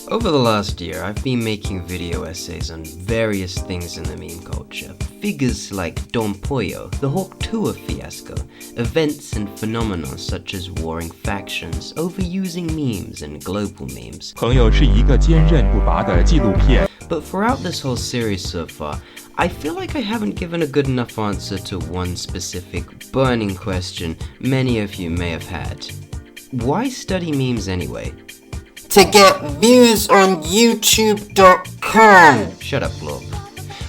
Over the last year, I've been making video essays on various things in the meme culture. Figures like Don Pollo, the Hawk Tour fiasco, events and phenomena such as warring factions, overusing memes and global memes. 朋友是一个坚韧不拔的纪录片。 But throughout this whole series so far, I feel like I haven't given a good enough answer to one specific burning question many of you may have had. Why study memes anyway? To get views on YouTube.com. Shut up, Floyd.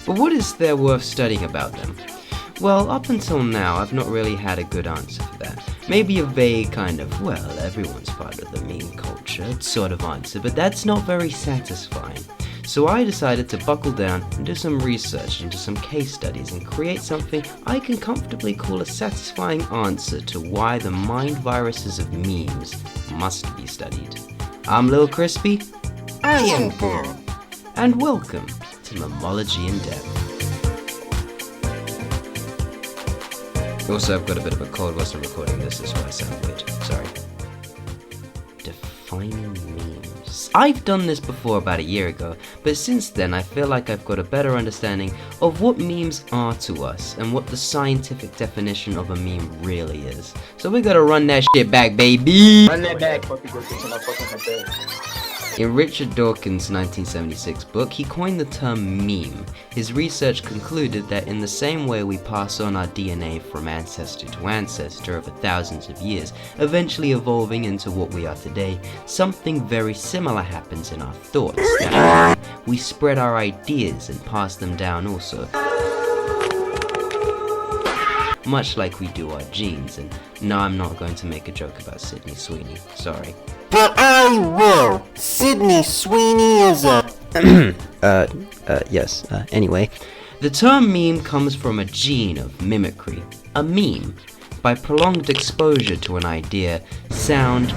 But what is there worth studying about them? Well, up until now, I've not really had a good answer for that. Maybe a vague kind of, well, everyone's part of the meme culture sort of answer, but that's not very satisfying. So I decided to buckle down and do some research into some case studies and create something I can comfortably call a satisfying answer to why the mind viruses of memes must be studied. I'm Lil Crispy. I am Boo. And welcome to Memology in Depth. Also, I've got a bit of a cold whilst I'm recording this, that's why I sound weird. Sorry. Defining memes. I've done this before about a year ago, but since then I feel like I've got a better understanding of what memes are to us and what the scientific definition of a meme really is. So we gotta run that shit back, baby! Run that back. In Richard Dawkins' 1976 book, he coined the term meme. His research concluded that in the same way we pass on our DNA from ancestor to ancestor over thousands of years, eventually evolving into what we are today, something very similar happens in our thoughts. That we spread our ideas and pass them down also. Much like we do our genes, and no, I'm not going to make a joke about Sydney Sweeney, sorry. But I will. Sydney Sweeney is a... Anyway. The term meme comes from a gene of mimicry, a meme. By prolonged exposure to an idea, sound,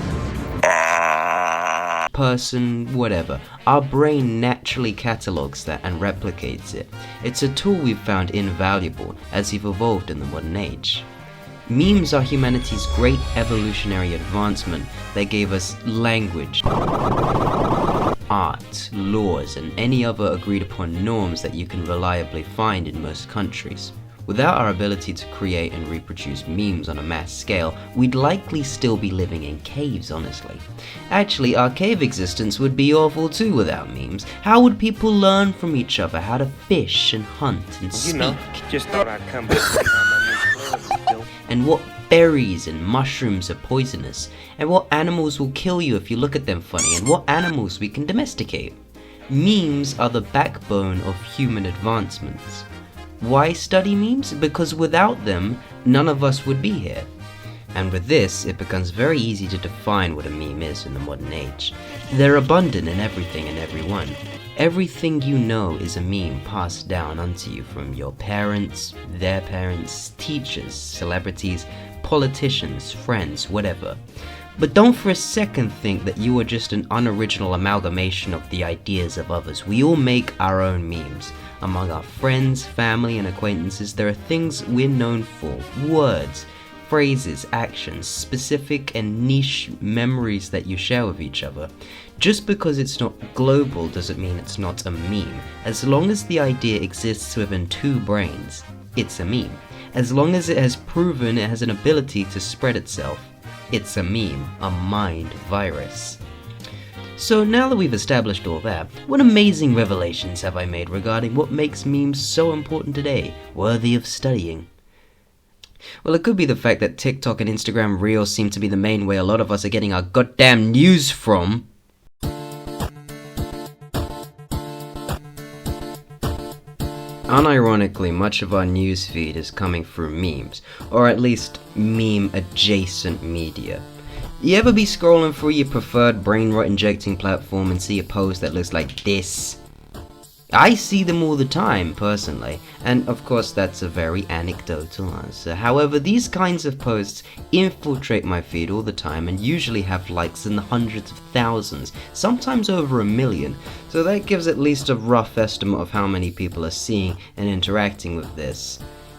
person, whatever, our brain naturally catalogues that and replicates it. It's a tool we've found invaluable as we've evolved in the modern age. Memes are humanity's great evolutionary advancement that gave us language, art, laws, and any other agreed upon norms that you can reliably find in most countries. Without our ability to create and reproduce memes on a mass scale, we'd likely still be living in caves, honestly. Actually, our cave existence would be awful too without memes. How would people learn from each other how to fish and hunt and speak? You know, just thought I'd come back and find my new clothes. And what berries and mushrooms are poisonous, and what animals will kill you if you look at them funny, and what animals we can domesticate. Memes are the backbone of human advancements. Why study memes? Because without them, none of us would be here. And with this, it becomes very easy to define what a meme is in the modern age. They're abundant in everything and everyone. Everything you know is a meme passed down unto you from your parents, their parents, teachers, celebrities, politicians, friends, whatever. But don't for a second think that you are just an unoriginal amalgamation of the ideas of others. We all make our own memes. Among our friends, family, and acquaintances, there are things we're known for, words, phrases, actions, specific and niche memories that you share with each other. Just because it's not global doesn't mean it's not a meme. As long as the idea exists within two brains, it's a meme. As long as it has proven it has an ability to spread itself, it's a meme, a mind virus. So now that we've established all that, what amazing revelations have I made regarding what makes memes so important today, worthy of studying? Well, it could be the fact that TikTok and Instagram Reels seem to be the main way a lot of us are getting our goddamn news from. Unironically, much of our newsfeed is coming through memes, or at least meme-adjacent media. You ever be scrolling through your preferred brain rot injecting platform and see a post that looks like this? I see them all the time, personally, and of course that's a very anecdotal answer. However, these kinds of posts infiltrate my feed all the time and usually have likes in the hundreds of thousands, sometimes over 1 million, so that gives at least a rough estimate of how many people are seeing and interacting with this.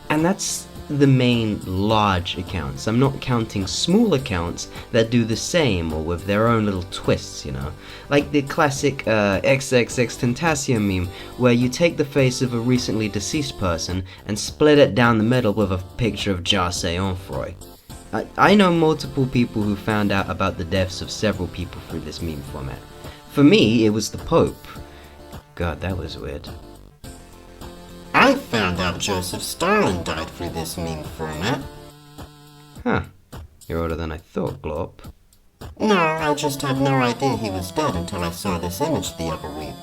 And that's the main large accounts. I'm not counting small accounts that do the same or with their own little twists, you know. Like the classic XXX Tentacion meme, where you take the face of a recently deceased person and split it down the middle with a picture of Jarce Onfroy. I know multiple people who found out about the deaths of several people through this meme format. For me, it was the Pope. God, that was weird. I found out Joseph Stalin died through this meme format. Huh. You're older than I thought, Glorp. No, I just had no idea he was dead until I saw this image the other week.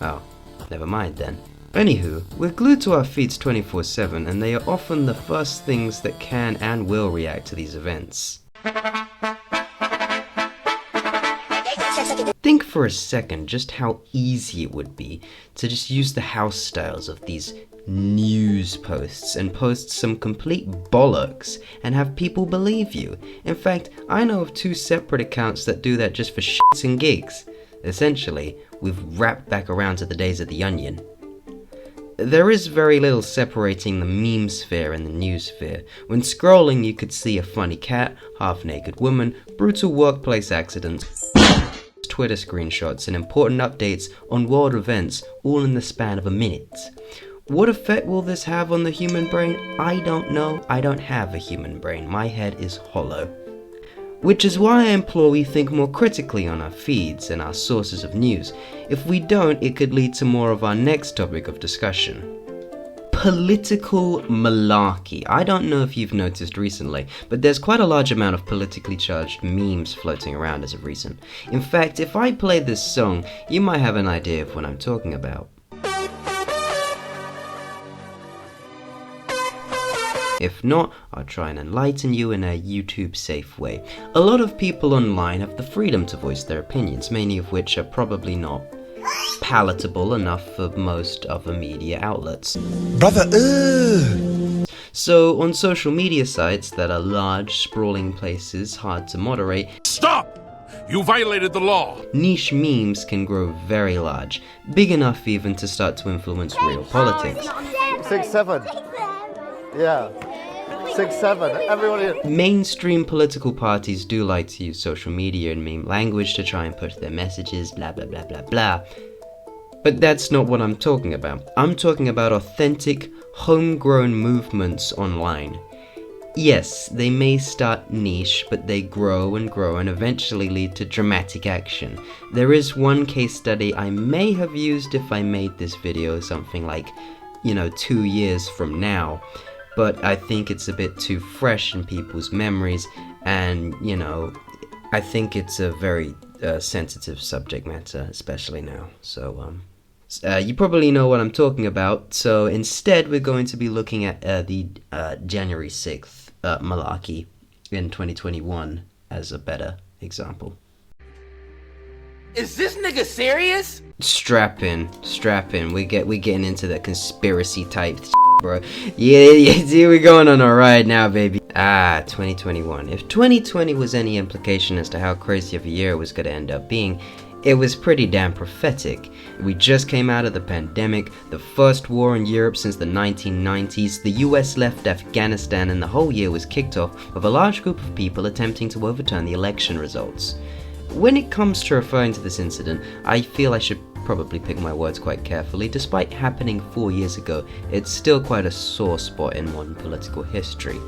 Oh, never mind then. Anywho, we're glued to our feeds 24/7, and they are often the first things that can and will react to these events. Think for a second just how easy it would be to just use the house styles of these news posts and post some complete bollocks and have people believe you. In fact, I know of 2 separate accounts that do that just for shits and gigs. Essentially, we've wrapped back around to the days of the Onion. There is very little separating the meme sphere and the news sphere. When scrolling, you could see a funny cat, half-naked woman, brutal workplace accidents, Twitter screenshots, and important updates on world events, all in the span of a minute. What effect will this have on the human brain? I don't know. I don't have a human brain. My head is hollow. Which is why I implore we think more critically on our feeds and our sources of news. If we don't, it could lead to more of our next topic of discussion. Political malarky. I don't know if you've noticed recently, but there's quite a large amount of politically charged memes floating around as of recent. In fact, if I play this song, you might have an idea of what I'm talking about. If not, I'll try and enlighten you in a YouTube-safe way. A lot of people online have the freedom to voice their opinions, many of which are probably not palatable enough for most other media outlets. Brother, So, on social media sites that are large, sprawling places, hard to moderate, Stop! You violated the law! niche memes can grow very large, big enough even to start to influence real politics. 6, 7. Yeah. 6, 7. Everybody. Mainstream political parties do like to use social media and meme language to try and push their messages, blah blah blah blah blah. But that's not what I'm talking about. I'm talking about authentic, homegrown movements online. Yes, they may start niche, but they grow and grow and eventually lead to dramatic action. There is one case study I may have used if I made this video something like, 2 years from now. But I think it's a bit too fresh in people's memories, and, I think it's a very sensitive subject matter, especially now. So, you probably know what I'm talking about, so instead we're going to be looking at the January 6th malarky in 2021 as a better example. Is this nigga serious? Strap in. We getting into the conspiracy type bro. Yeah, see, we're going on a ride now, baby. 2021. If 2020 was any implication as to how crazy of a year it was gonna end up being, it was pretty damn prophetic. We just came out of the pandemic, the first war in Europe since the 1990s, the US left Afghanistan, and the whole year was kicked off with a large group of people attempting to overturn the election results. When it comes to referring to this incident, I feel I should probably pick my words quite carefully. Despite happening 4 years ago, it's still quite a sore spot in modern political history.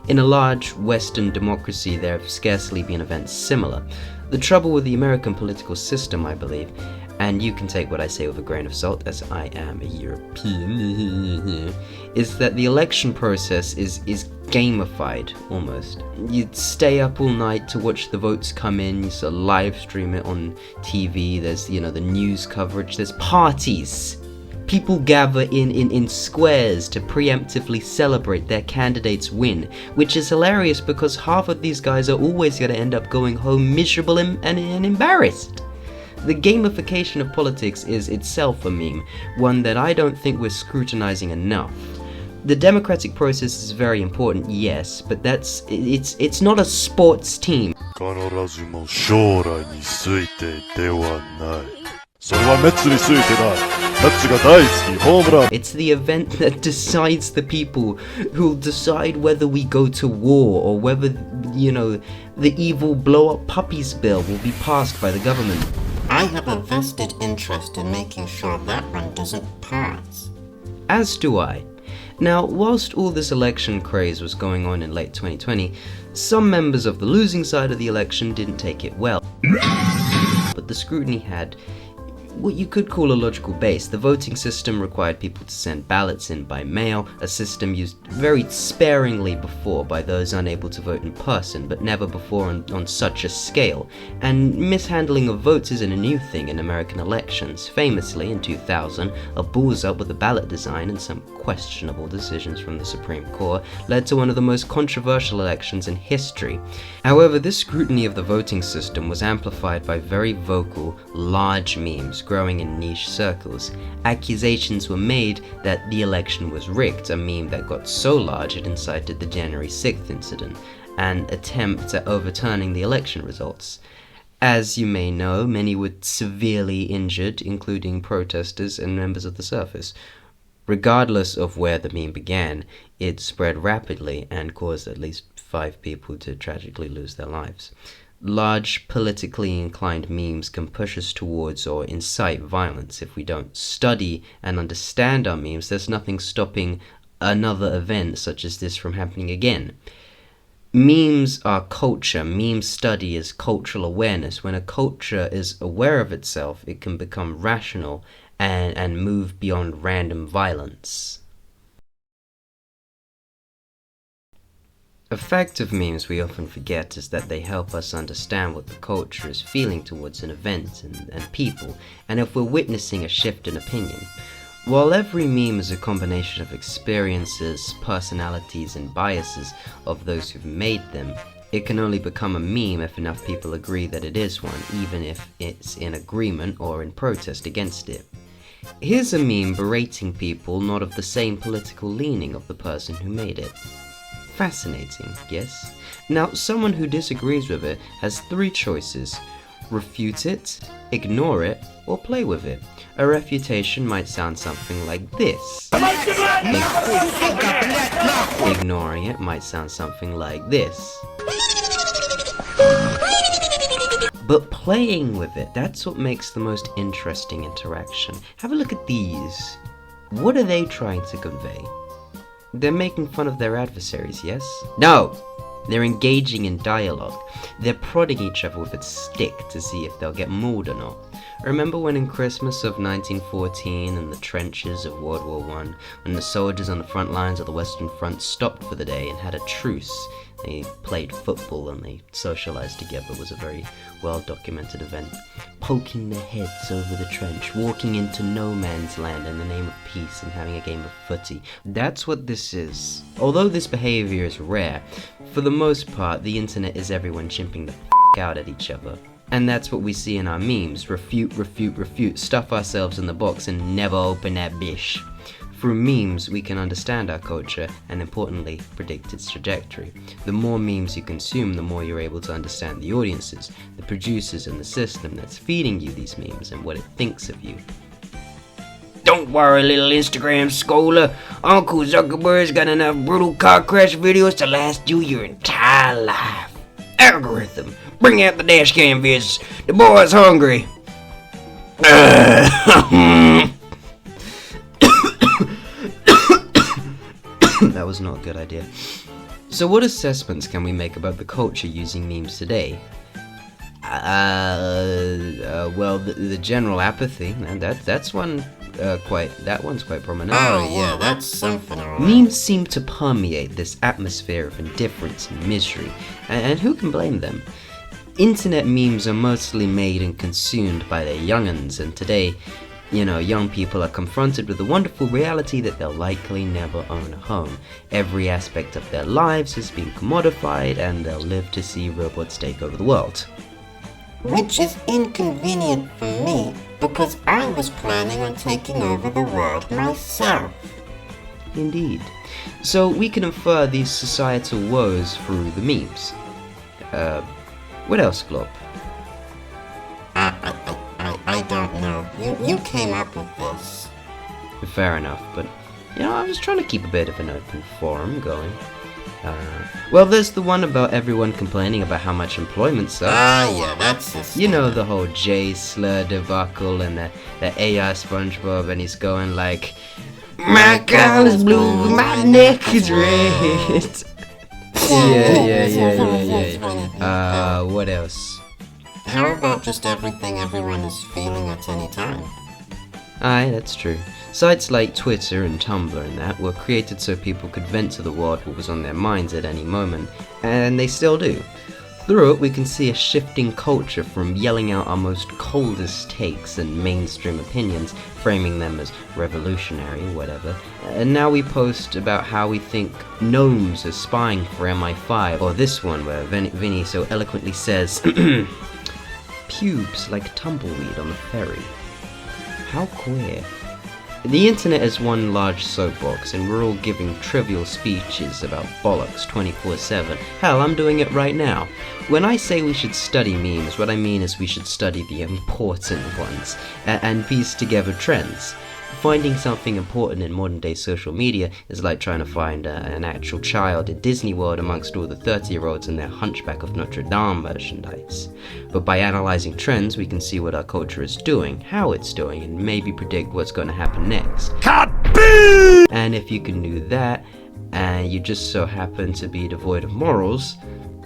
In a large Western democracy, there have scarcely been events similar. The trouble with the American political system, I believe, and you can take what I say with a grain of salt as I am a European, is that the election process is gamified, almost. You'd stay up all night to watch the votes come in, you sort of live stream it on TV, there's, the news coverage, there's parties. People gather in squares to preemptively celebrate their candidate's win, which is hilarious because half of these guys are always going to end up going home miserable and embarrassed. The gamification of politics is itself a meme, one that I don't think we're scrutinizing enough. The democratic process is very important, yes, but it's not a sports team. それはメッツについてない。メッツが大好き、ホームラン。 It's the event that decides the people who'll decide whether we go to war or whether, you know, the evil blow-up puppies bill will be passed by the government. I have a vested interest in making sure that one doesn't pass. As do I. Now, whilst all this election craze was going on in late 2020, some members of the losing side of the election didn't take it well. But the scrutiny had what you could call a logical base. The voting system required people to send ballots in by mail, a system used very sparingly before by those unable to vote in person, but never before on such a scale. And mishandling of votes isn't a new thing in American elections. Famously, in 2000, a balls up with the ballot design and some questionable decisions from the Supreme Court led to one of the most controversial elections in history. However, this scrutiny of the voting system was amplified by very vocal, large memes growing in niche circles. Accusations were made that the election was rigged, a meme that got so large it incited the January 6th incident, an attempt at overturning the election results. As you may know, many were severely injured, including protesters and members of the surface. Regardless of where the meme began, it spread rapidly and caused at least 5 people to tragically lose their lives. Large, politically inclined memes can push us towards or incite violence. If we don't study and understand our memes, there's nothing stopping another event such as this from happening again. Memes are culture. Meme study is cultural awareness. When a culture is aware of itself, it can become rational and move beyond random violence. A fact of memes we often forget is that they help us understand what the culture is feeling towards an event and people, and if we're witnessing a shift in opinion. While every meme is a combination of experiences, personalities, and biases of those who've made them, it can only become a meme if enough people agree that it is one, even if it's in agreement or in protest against it. Here's a meme berating people not of the same political leaning of the person who made it. Fascinating, yes? Now, someone who disagrees with it has 3 choices: refute it, ignore it, or play with it. A refutation might sound something like this. Ignoring it might sound something like this. But playing with it, that's what makes the most interesting interaction. Have a look at these. What are they trying to convey? They're making fun of their adversaries, yes? No! They're engaging in dialogue. They're prodding each other with a stick to see if they'll get mauled or not. Remember when in Christmas of 1914 in the trenches of World War I, when the soldiers on the front lines of the Western Front stopped for the day and had a truce? They played football and they socialized together. It was a very well-documented event. Poking their heads over the trench, walking into no man's land in the name of peace and having a game of footy. That's what this is. Although this behavior is rare, for the most part, the internet is everyone chimping the out at each other. And that's what we see in our memes. Refute, refute, refute, stuff ourselves in the box and never open that bish. Through memes, we can understand our culture and, importantly, predict its trajectory. The more memes you consume, the more you're able to understand the audiences, the producers, and the system that's feeding you these memes and what it thinks of you. Don't worry, little Instagram scholar. Uncle Zuckerberg's got enough brutal car crash videos to last you your entire life. Algorithm, bring out the dash cam vids. The boy's hungry. That was not a good idea. So what assessments can we make about the culture using memes today? Well, the general apathy, and that one's quite prominent. Oh yeah, that's something alright. Memes seem to permeate this atmosphere of indifference and misery, and who can blame them? Internet memes are mostly made and consumed by their young'uns, and today, young people are confronted with the wonderful reality that they'll likely never own a home. Every aspect of their lives has been commodified, and they'll live to see robots take over the world. Which is inconvenient for me, because I was planning on taking over the world myself. Indeed. So we can infer these societal woes through the memes. What else, Glop? I don't know. You came up with this. Fair enough, but, I was trying to keep a bit of an open forum going. Well, there's the one about everyone complaining about how much employment sucks. Yeah, that's the You know, the whole J slur debacle and the AI SpongeBob, and he's going like, my collar's blue, my neck is red. Yeah. What else? How about just everything everyone is feeling at any time? Aye, that's true. Sites like Twitter and Tumblr and that were created so people could vent to the world what was on their minds at any moment, and they still do. Through it, we can see a shifting culture from yelling out our most coldest takes and mainstream opinions, framing them as revolutionary or whatever, and now we post about how we think gnomes are spying for MI5, or this one where Vinny so eloquently says, pubes like tumbleweed on the ferry. How queer. The internet is one large soapbox, and we're all giving trivial speeches about bollocks 24/7. Hell, I'm doing it right now. When I say we should study memes, what I mean is we should study the important ones, and piece together trends. Finding something important in modern day social media is like trying to find an actual child at Disney World amongst all the 30-year-olds in their Hunchback of Notre Dame merchandise. But by analyzing trends, we can see what our culture is doing, how it's doing, and maybe predict what's going to happen next. And if you can do that, and you just so happen to be devoid of morals,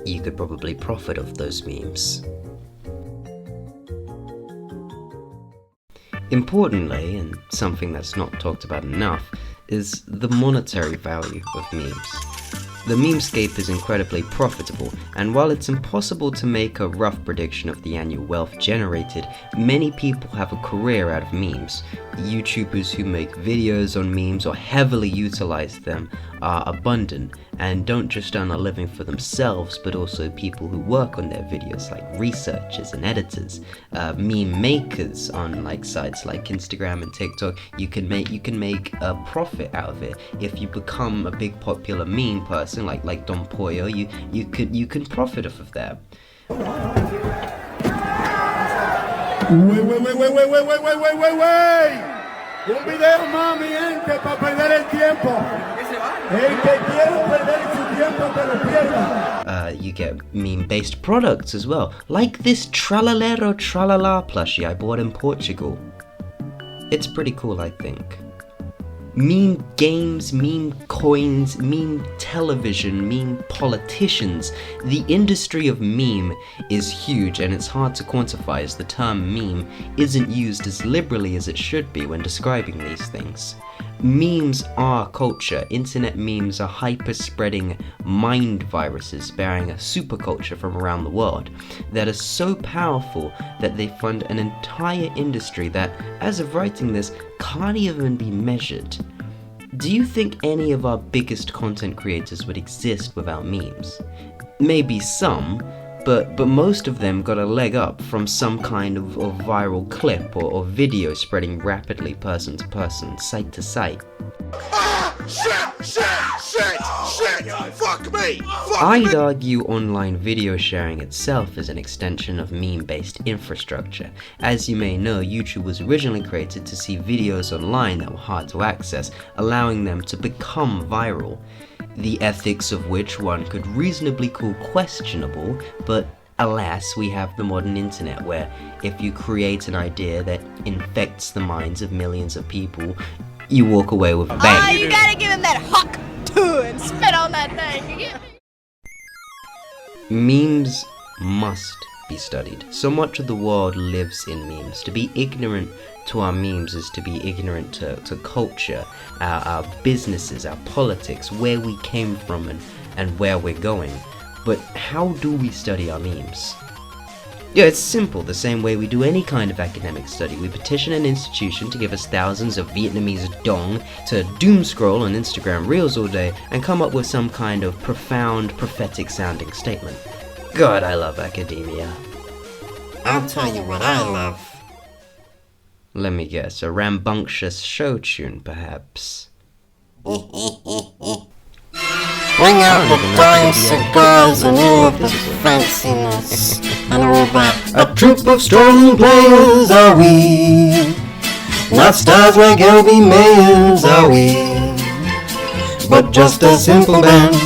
you could probably profit off those memes. Importantly, and something that's not talked about enough, is the monetary value of memes. The memescape is incredibly profitable, and while it's impossible to make a rough prediction of the annual wealth generated, many people have a career out of memes. YouTubers who make videos on memes or heavily utilize them are abundant, and don't just earn a living for themselves, but also people who work on their videos, like researchers and editors, meme makers on like sites like Instagram and TikTok. You can make a profit out of it if you become a big popular meme person, like Don Pollo. You can profit off of that. Wait. Un video más, mi gente, para perder el tiempo. El que quiera perder su tiempo, que lo pierda. You get meme-based products as well, like this Tralalero Tralala plushie I bought in Portugal. It's pretty cool, I think. Meme games, meme coins, meme television, meme politicians. The industry of meme is huge, and it's hard to quantify as the term meme isn't used as liberally as it should be when describing these things. Memes are culture. Internet memes are hyper-spreading mind viruses bearing a superculture from around the world that is so powerful that they fund an entire industry that, as of writing this, can't even be measured. Do you think any of our biggest content creators would exist without memes? Maybe some, but most of them got a leg up from some kind of viral clip or video spreading rapidly person to person, site to site. Shit! Fuck me! I'd argue online video sharing itself is an extension of meme-based infrastructure. As you may know, YouTube was originally created to see videos online that were hard to access, allowing them to become viral. The ethics of which one could reasonably call questionable, but alas, we have the modern internet where if you create an idea that infects the minds of millions of people, you walk away with a bang. You gotta give him that hawk too and spit on that thing, you get me? Memes must be studied. So much of the world lives in memes. To be ignorant to our memes is to be ignorant to culture, our businesses, our politics, where we came from and where we're going. But how do we study our memes? Yeah, it's simple, the same way we do any kind of academic study. We petition an institution to give us thousands of Vietnamese dong to doom scroll on Instagram Reels all day and come up with some kind of profound, prophetic sounding statement. God, I love academia. I'll tell you what I love. Let me guess, a rambunctious show tune, perhaps. Bring out the dime cigars and all of the fanciness and all that. A troop of strolling players are we, not stars like LB mayors are we, but just a simple band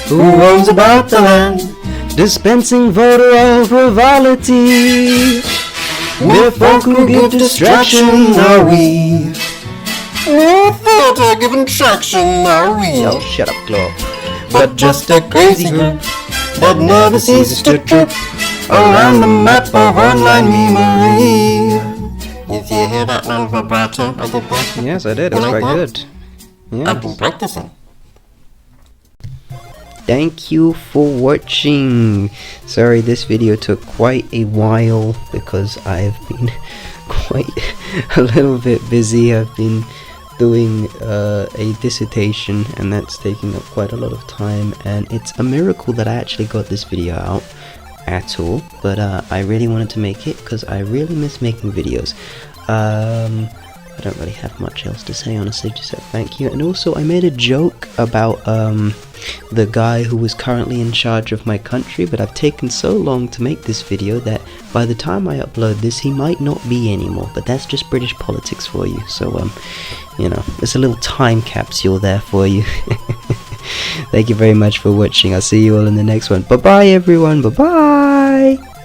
who roams about the land, dispensing voter of frivolity. We're folk who give distraction, are we? We're theatre giving traction, are we? Yo, shut up, Claw. But just a crazy group that never ceases to trip around the map of online memery. Did you hear that little vibrato of the breath? Yes, I did. It was quite good. Yeah. I've been practicing. Thank you for watching. Sorry, this video took quite a while because I've been quite a little bit busy. I've been doing a dissertation and that's taking up quite a lot of time, and it's a miracle that I actually got this video out at all, but I really wanted to make it because I really miss making videos. I don't really have much else to say, honestly, just a thank you. And also I made a joke about the guy who was currently in charge of my country, but I've taken so long to make this video that by the time I upload this he might not be anymore, but that's just British politics for you. So you know, there's a little time capsule there for you. Thank you very much for watching. I'll see you all in the next one. Bye bye everyone, bye bye.